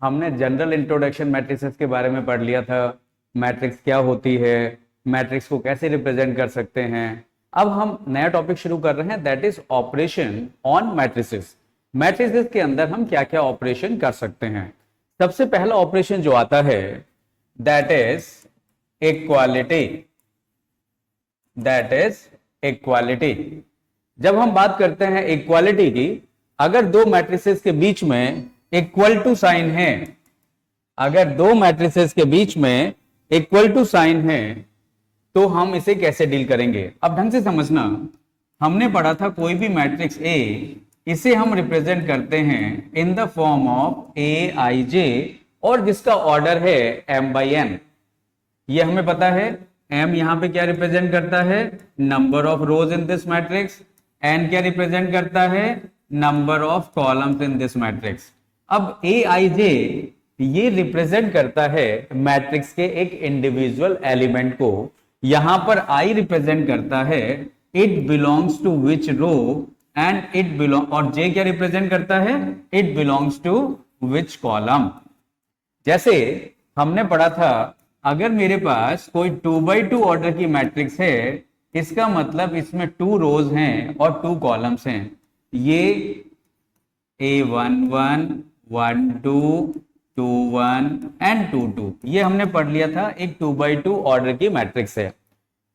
हमने general introduction matrices के बारे में पढ़ लिया था। मैट्रिक्स क्या होती है, मैट्रिक्स को कैसे रिप्रेजेंट कर सकते हैं। अब हम नया टॉपिक शुरू कर रहे हैं, that is operation on matrices. Matrices के अंदर हम क्या क्या ऑपरेशन कर सकते हैं। सबसे पहला ऑपरेशन जो आता है that is equality. That is equality. जब हम बात करते हैं इक्वालिटी की, अगर दो मैट्रिसेस के बीच में इक्वल टू साइन है, अगर दो मैट्रिसेस के बीच में इक्वल टू साइन है तो हम इसे कैसे डील करेंगे। अब ढंग से समझना, हमने पढ़ा था कोई भी मैट्रिक्स ए, इसे हम रिप्रेजेंट करते हैं in the form of A I जे, और जिसका ऑर्डर है m बाई n। ये हमें पता है m यहां पे क्या रिप्रेजेंट करता है, number of rose in this matrix. n क्या रिप्रेजेंट करता है, number of columns in this matrix. अब ए आई जे ये रिप्रेजेंट करता है मैट्रिक्स के एक इंडिविजुअल एलिमेंट को। यहां पर I रिप्रेजेंट करता है it belongs to which row, and it belong, और J क्या रिप्रेजेंट करता है, it belongs to which column. जैसे हमने पढ़ा था, अगर मेरे पास कोई 2x2 ऑर्डर की मैट्रिक्स है, इसका मतलब इसमें 2 रोज हैं और 2 कॉलम्स हैं। ये A11, 12, 21 एंड 22, ये हमने पढ़ लिया था, एक 2x2 ऑर्डर की मैट्रिक्स है।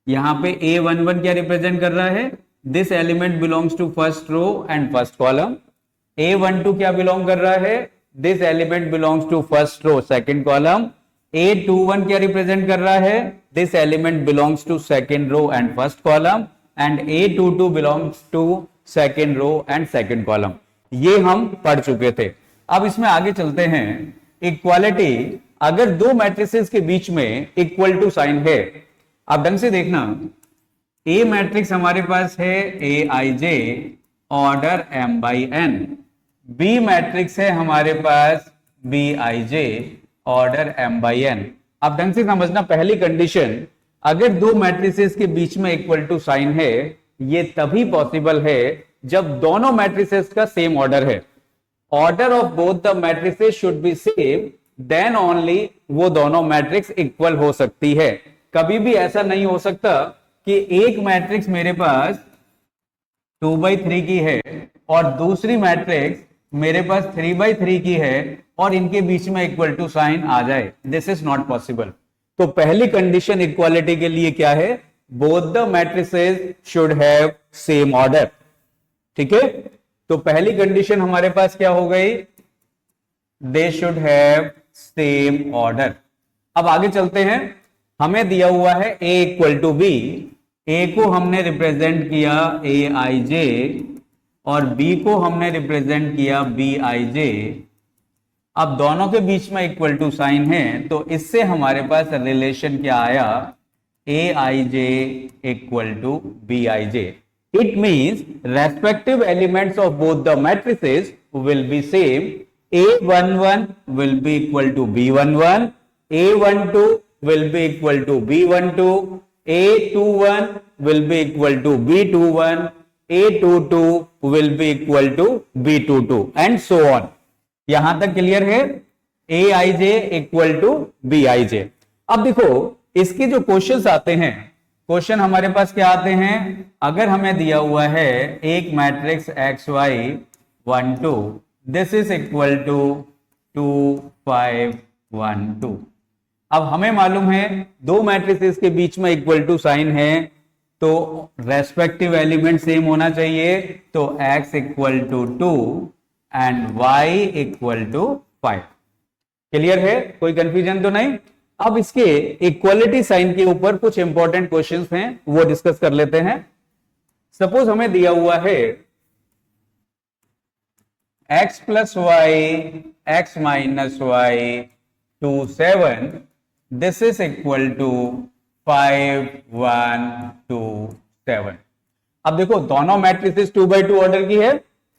यहां पे A11 क्या रिप्रेजेंट कर रहा है, this element belongs to first row and first column. A12 क्या बिलोंग कर रहा है, this element belongs to first row second column. A21 क्या रिप्रेजेंट कर रहा है, this element belongs to second row and first column, and A22 belongs to second row and second column. ये हम पढ़ चुके थे। अब इसमें आगे चलते हैं। इक्वालिटी, अगर दो मैट्रिसेस के बीच में इक्वल टू साइन है, आप ढंग से देखना, ए मैट्रिक्स हमारे पास है A I J order m by n, B matrix है हमारे पास B I J order m by n। आप ढंग से समझना, पहली कंडीशन, अगर दो मैट्रिसेस के बीच में इक्वल टू साइन है, ये तभी पॉसिबल है जब दोनों मैट्रिसेस का सेम ऑर्डर है। Order of both the matrices should be same, then only वो दोनों मैट्रिक्स इक्वल हो सकती है। कभी भी ऐसा नहीं हो सकता कि एक मैट्रिक्स मेरे पास 2x3 की है और दूसरी मैट्रिक्स मेरे पास 3x3 की है और इनके बीच में इक्वल टू साइन आ जाए। This is not possible. तो पहली कंडीशन इक्वालिटी के लिए क्या है, both the matrices should have same order. ठीक है, तो पहली कंडीशन हमारे पास क्या हो गई, they should have same order. अब आगे चलते हैं। हमें दिया हुआ है a इक्वल टू बी, ए को हमने रिप्रेजेंट किया ए आई जे और b को हमने रिप्रेजेंट किया बी आई जे। अब दोनों के बीच में इक्वल टू साइन है, तो इससे हमारे पास रिलेशन क्या आया, A I J equal to B I J. It means respective elements of both the matrices will be same. A11 will be equal to B11, A12 will be equal to B12, A21 will be equal to B21, A22 will be equal to B22 and so on. यहां तक clear है, Aij equal to Bij। अब देखो इसके जो questions आते हैं, question हमारे पास क्या आते हैं, अगर हमें दिया हुआ है एक matrix x y 1 2, this is equal to 2 5 1 2। अब हमें मालूम है दो मैट्रिसेस के बीच में इक्वल टू साइन है, तो रेस्पेक्टिव एलिमेंट सेम होना चाहिए, तो x equal to 2 and y equal to 5। Clear है, कोई कंफ्यूजन तो नहीं। अब इसके इक्वालिटी साइन के ऊपर कुछ इंपॉर्टेंट क्वेश्चंस हैं, वो डिस्कस कर लेते हैं। सपोज हमें दिया हुआ है x plus y x minus y two 7, this is equal to 5 1 2 7। अब देखो दोनों मैट्रिसेस 2x2 ऑर्डर की है,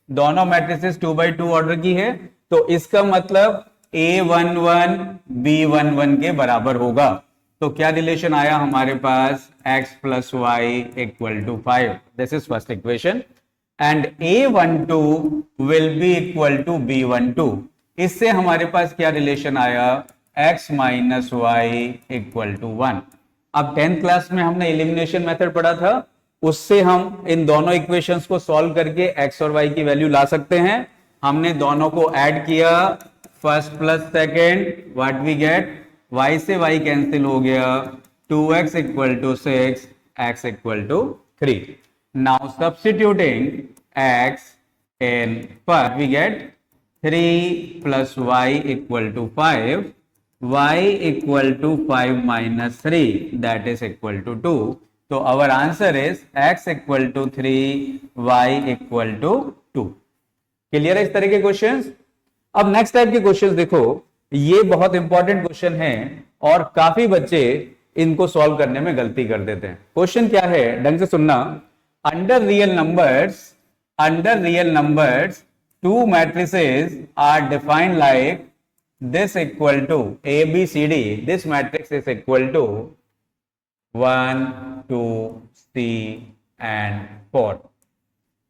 दोनों मैट्रिसेस 2x2 ऑर्डर की है, तो इसका मतलब A11 B11 के बराबर होगा। तो क्या रिलेशन आया हमारे पास, x plus y equal to 5, this is first equation, and A12 will be equal to B12। इससे हमारे पास क्या रिलेशन आया, x minus y equal to 1। अब 10th क्लास में हमने एलिमिनेशन मेथड पढ़ा था, उससे हम इन दोनों इक्वेशंस को सॉल्व करके x और y की वैल्यू ला सकते हैं। हमने दोनों को ऐड किया, first plus second, what we get, y से y कैंसिल हो गया, 2x equal to 6, x equal to 3। Now substituting x in first we get 3 plus y equal to 5, y equal to 5 minus 3, that is equal to 2. So our answer is x equal to 3, y equal to 2. Clear है इस तरह के questions. अब next type के questions देखो, ये बहुत important question है और काफी बच्चे इनको सॉल्व करने में गलती कर देते हैं। क्वेश्चन क्या है, ढंग से सुनना। Under real numbers, two matrices are defined like this equal to A, B, C, D. This matrix is equal to 1, 2, 3 and 4.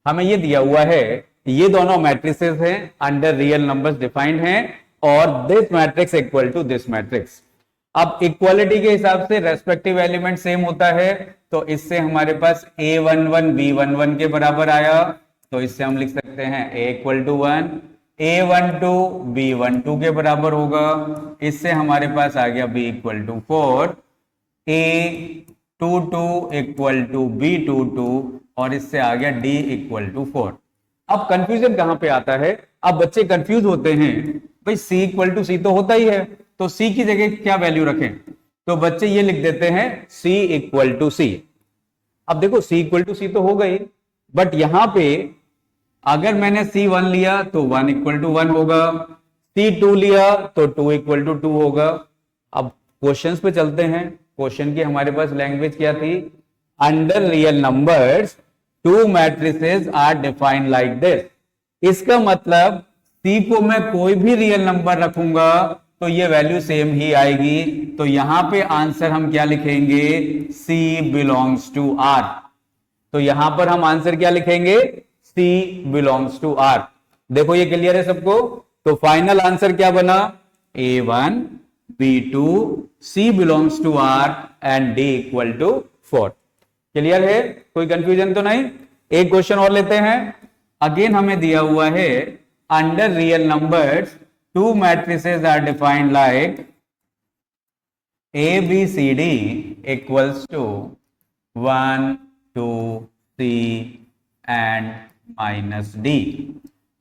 हमें ये दिया हुआ है, ये दोनों मैट्रिसेस हैं, अंडर रियल नंबर्स डिफाइंड हैं और this matrix equal to this matrix. अब इक्वालिटी के हिसाब से रेस्पेक्टिव एलिमेंट सेम होता है, तो इससे हमारे पास A11 B11 के बराबर आया, तो इससे हम लिख सकते हैं A equal to 1, A12 B12 के बराबर होगा, इससे हमारे पास आ गया B equal to 4, A22 equal to B22 और इससे आ गया D इक्वल टू 4। अब कंफ्यूजन कहां पे आता है, अब बच्चे कंफ्यूज होते हैं, भाई C इक्वल टू C तो होता ही है, तो C की जगह क्या वैल्यू रखें, तो बच्चे ये लिख देते हैं C इक्वल टू C। अब देखो C इक्वल टू C तो हो गई, बट यहां पे अगर मैंने C1 लिया तो 1 इक्वल टू 1 होगा, C2 लिया तो 2 इक्वल टू 2 होगा। अब क्वेश्चंस पे चलते हैं। क्वेश्चन की हमारे पास लैंग्वेज क्या थी, under real numbers two matrices are defined like this. इसका मतलब C को मैं कोई भी रियल नंबर रखूंगा तो ये वैल्यू सेम ही आएगी, तो यहां पे आंसर हम क्या लिखेंगे, C बिलोंग्स टू R। तो यहां पर हम आंसर क्या लिखेंगे, C बिलोंग्स टू R। देखो ये क्लियर है सबको, तो फाइनल आंसर क्या बना, A1 B2 C belongs to R and D equal to 4। Clear है, कोई कंफ्यूजन तो नहीं। एक क्वेश्चन और लेते हैं। अगेन हमें दिया हुआ है under real numbers two matrices are defined like A, B, C, D equals to 1, 2, 3 and minus D।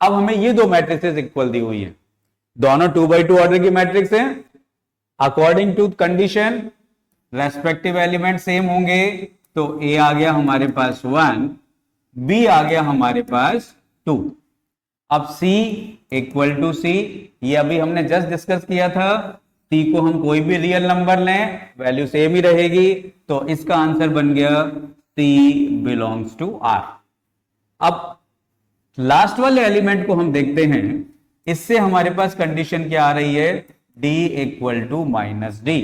अब हमें ये दो मैट्रिसेस इक्वल दी हुई है, दोनों 2x2 ऑर्डर की मैट्रिक्स हैं। According to condition respective element same होंगे, तो A आ गया हमारे पास 1, B आ गया हमारे पास 2। अब C इक्वल टू C, ये अभी हमने जस्ट डिस्कस किया था, C को हम कोई भी रियल नंबर लें वैल्यू सेम ही रहेगी, तो इसका आंसर बन गया C बिलोंग्स टू R। अब लास्ट वाले एलिमेंट को हम देखते हैं, इससे हमारे पास कंडीशन क्या आ रही है, D equal to minus D।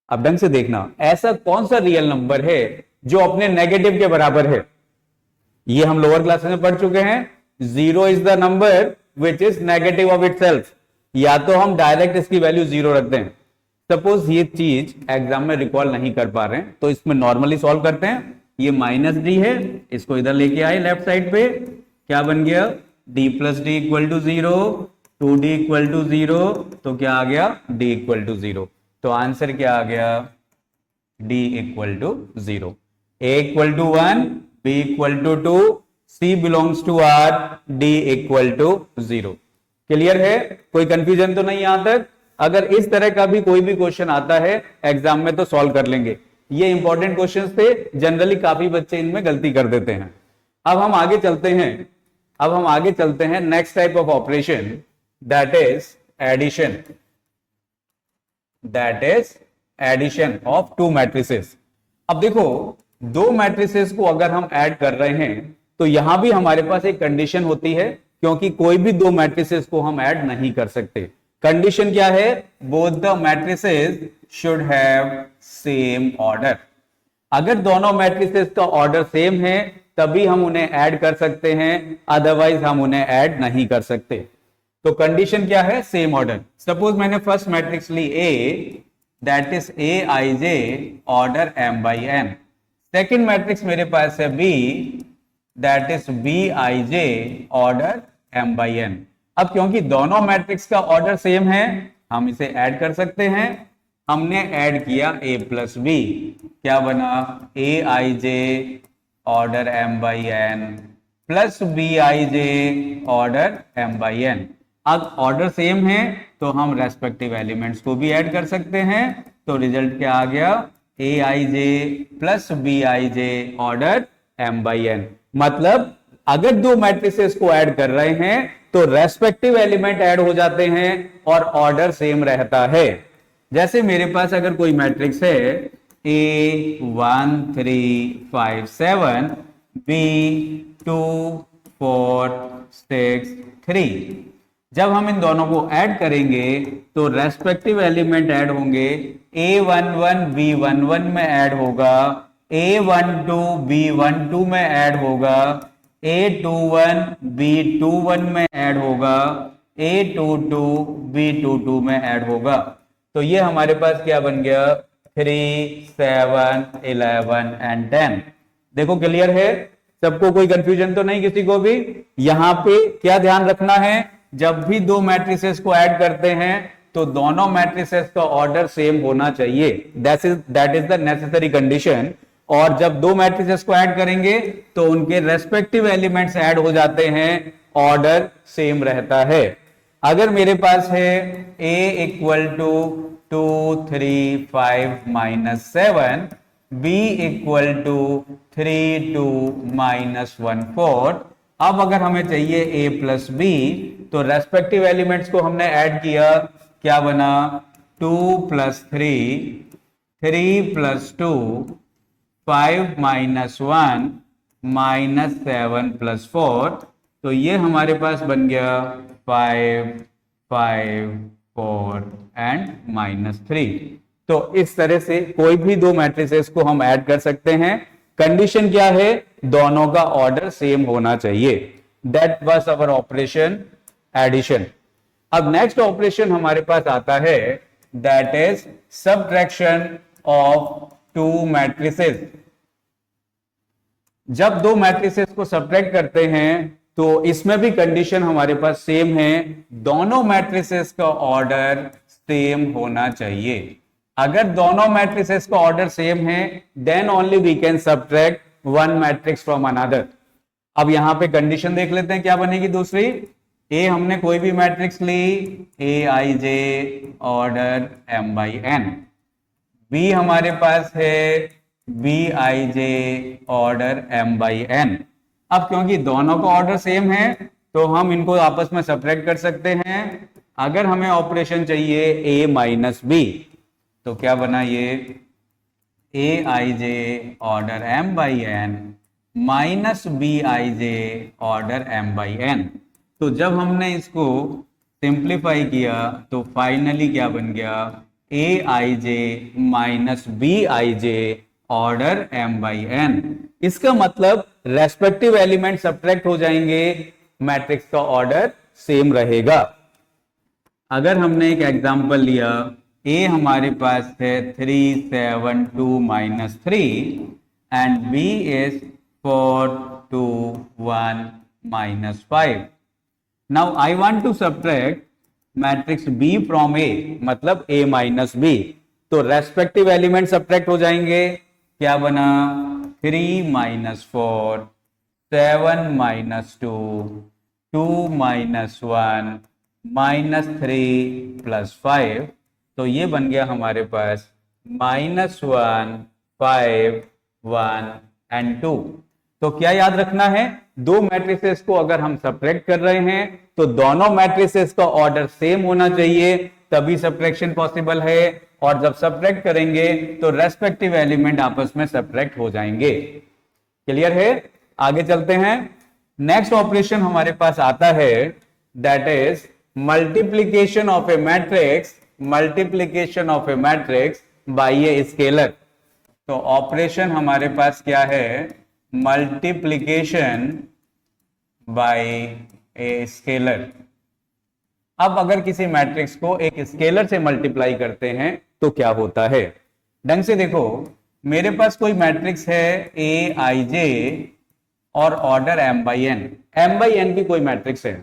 अब ढंग से देखना, ऐसा कौन सा रियल नंबर है जो अपने नेगेटिव के बराबर है, ये हम लोअर क्लासेस में पढ़ चुके हैं। 0 is the number which is negative of itself, या तो हम डायरेक्ट इसकी वैल्यू 0 रख दें। सपोज ये चीज एग्जाम में रिकॉल नहीं कर पा रहे हैं, तो इसमें नॉर्मली सॉल्व करते हैं। ये माइनस डी है, इसको इधर लेके आए लेफ्ट साइड पे, क्या बन गया, d plus d equal to 0, 2d equal to 0, तो क्या आ गया, d इक्वल टू 0। तो आंसर क्या आ गया, d equal to 0। a equal to 1, b equal to 2, C belongs to R, D equal to 0। Clear है, कोई कंफ्यूजन तो नहीं यहां तक। अगर इस तरह का भी कोई भी क्वेश्चन आता है एग्जाम में तो सॉल्व कर लेंगे। ये इंपॉर्टेंट क्वेश्चंस थे, जनरली काफी बच्चे इनमें गलती कर देते हैं। अब हम आगे चलते हैं next type of operation, that is addition of two matrices. अब देखो, दो मैट्रिसेस को अगर हम ऐड कर रहे हैं तो यहां भी हमारे पास एक कंडीशन होती है, क्योंकि कोई भी दो मैट्रिसेस को हम ऐड नहीं कर सकते। कंडीशन क्या है, both the matrices should have same order. अगर दोनों मैट्रिसेस का ऑर्डर सेम है तभी हम उन्हें ऐड कर सकते हैं, अदरवाइज हम उन्हें ऐड नहीं कर सकते। तो कंडीशन क्या है, सेम ऑर्डर। सपोज मैंने फर्स्ट मैट्रिक्स ली A, that is A I J order m by n। Second matrix मेरे पास है B, that is B I J order m by n। अब क्योंकि दोनों मैट्रिक्स का ऑर्डर सेम है, हम इसे ऐड कर सकते हैं। हमने ऐड किया a प्लस बी, क्या बना, A I J order m by n plus B I J order m by n। अब ऑर्डर सेम है तो हम रेस्पेक्टिव एलिमेंट्स को भी ऐड कर सकते हैं। तो रिजल्ट क्या आ गया, A I J plus B I J order m by n। मतलब अगर दो मैट्रिसेस को ऐड कर रहे हैं तो रेस्पेक्टिव एलिमेंट ऐड हो जाते हैं और ऑर्डर सेम रहता है। जैसे मेरे पास अगर कोई मैट्रिक्स है A1 3 5 7, B2 4 6 3, जब हम इन दोनों को ऐड करेंगे तो रेस्पेक्टिव एलिमेंट ऐड होंगे। A11 B11 में ऐड होगा, A12 B12 में ऐड होगा, A21 B21 में ऐड होगा, A22 B22 में ऐड होगा। तो ये हमारे पास क्या बन गया, 3 7 11 एंड 10। देखो क्लियर है सबको, कोई कंफ्यूजन तो नहीं किसी को भी। यहां पे क्या ध्यान रखना है, जब भी दो मैट्रिसेस को ऐड करते हैं तो दोनों मैट्रिसेस का ऑर्डर सेम होना चाहिए। That is the necessary condition. और जब दो मैट्रिसेस को ऐड करेंगे तो उनके रेस्पेक्टिव एलिमेंट्स ऐड हो जाते हैं, ऑर्डर सेम रहता है। अगर मेरे पास है a equal to 2 3 5 minus 7, b equal to 3 2 minus 1 4। अब अगर हमें चाहिए a प्लस बी, तो रेस्पेक्टिव एलिमेंट्स को हमने ऐड किया, क्या बना, 2 plus 3 3 plus 2 5 minus 1 minus 7 plus 4। तो ये हमारे पास बन गया 5 5 4 एंड माइनस 3। तो इस तरह से कोई भी दो मैट्रिसेस को हम ऐड कर सकते हैं। कंडीशन क्या है, दोनों का ऑर्डर सेम होना चाहिए। That was our operation addition. अब नेक्स्ट ऑपरेशन हमारे पास आता है, that is subtraction of two matrices. जब दो मैट्रिसेस को सब्ट्रैक्ट करते हैं तो इसमें भी कंडीशन हमारे पास सेम है, दोनों मैट्रिसेस का ऑर्डर सेम होना चाहिए। अगर दोनों मैट्रिसेस का ऑर्डर सेम है then only we can subtract one matrix from another. अब यहां पे कंडीशन देख लेते हैं क्या बनेगी दूसरी। ए हमने कोई भी मैट्रिक्स ली, A I J order m by n। B हमारे पास है B I J order m by n। अब क्योंकि दोनों का ऑर्डर सेम है तो हम इनको आपस में सब्ट्रैक्ट कर सकते हैं। अगर हमें ऑपरेशन चाहिए a माइनस बी, तो क्या बना ये, A I J order m by n minus B I J order m by n। तो जब हमने इसको सिंप्लीफाई किया तो फाइनली क्या बन गया, A I J minus B I J order m by n। इसका मतलब रेस्पेक्टिव एलिमेंट सब्ट्रैक्ट हो जाएंगे, मैट्रिक्स का ऑर्डर सेम रहेगा। अगर हमने एक एग्जांपल लिया, a हमारे पास है 3 7 2 minus 3 and b is 4 2 1 minus 5। Now I want to subtract matrix b from a, मतलब a माइनस b। तो रेस्पेक्टिव एलिमेंट सब्ट्रैक्ट हो जाएंगे, क्या बना, 3 minus 4 7 minus 2 2 minus 1 minus 3 plus 5। तो ये बन गया हमारे पास -1 5 1 एंड 2। तो क्या याद रखना है, दो मैट्रिसेस को अगर हम सब्ट्रैक्ट कर रहे हैं तो दोनों मैट्रिसेस का ऑर्डर सेम होना चाहिए, तभी सब्ट्रैक्शन पॉसिबल है। और जब सब्ट्रैक्ट करेंगे तो रेस्पेक्टिव एलिमेंट आपस में सब्ट्रैक्ट हो जाएंगे। क्लियर है, आगे चलते हैं। नेक्स्ट ऑपरेशन हमारे पास आता है, that is multiplication of A matrix, multiplication of A matrix bye a scalar. तो ऑपरेशन हमारे पास क्या है, मल्टीप्लीकेशन बाय ए स्केलर। अब अगर किसी मैट्रिक्स को एक स्केलर से मल्टीप्लाई करते हैं तो क्या होता है? ढंग से देखो, मेरे पास कोई मैट्रिक्स है ए आई जे और ऑर्डर एम बाई एन की कोई मैट्रिक्स है।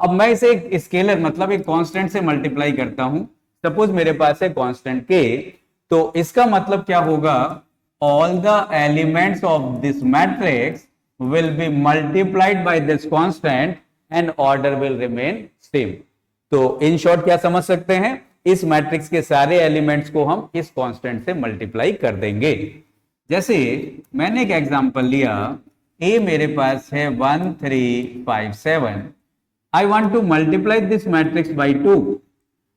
अब मैं इसे एक स्केलर मतलब एक कांस्टेंट से मल्टीप्लाई करता हूं। सपोज मेरे पास है कांस्टेंट के, तो इसका मतलब क्या होगा? All the elements of this matrix will be multiplied by this constant and order will remain same। तो इन शॉर्ट क्या समझ सकते हैं? इस मैट्रिक्स के सारे एलिमेंट्स को हम इस कांस्टेंट से मल्टीप्लाई कर देंगे। जैसे मैंने एक एग्जांपल लिया, ए मेरे पास है 1 3 5 7। आई want to multiply this matrix bye 2।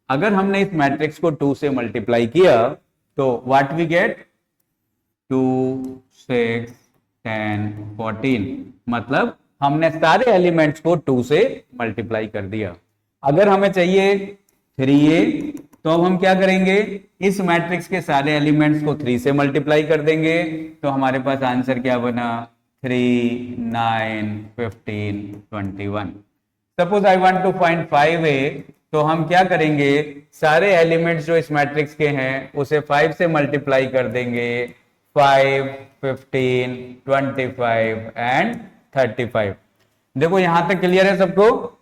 अगर हमने इस मैट्रिक्स को 2 से मल्टीप्लाई किया तो व्हाट वी गेट? 2 6 10 14, मतलब हमने सारे एलिमेंट्स को 2 से मल्टीप्लाई कर दिया। अगर हमें चाहिए 3a, तो अब हम क्या करेंगे? इस मैट्रिक्स के सारे एलिमेंट्स को 3 से मल्टीप्लाई कर देंगे। तो हमारे पास आंसर क्या बना? 3 9 15 21। Suppose I want to find 5a, तो हम क्या करेंगे? सारे एलिमेंट्स जो इस मैट्रिक्स के हैं उसे 5 से मल्टीप्लाई कर देंगे। 5 15 25 एंड 35। देखो यहां तक क्लियर है सबको?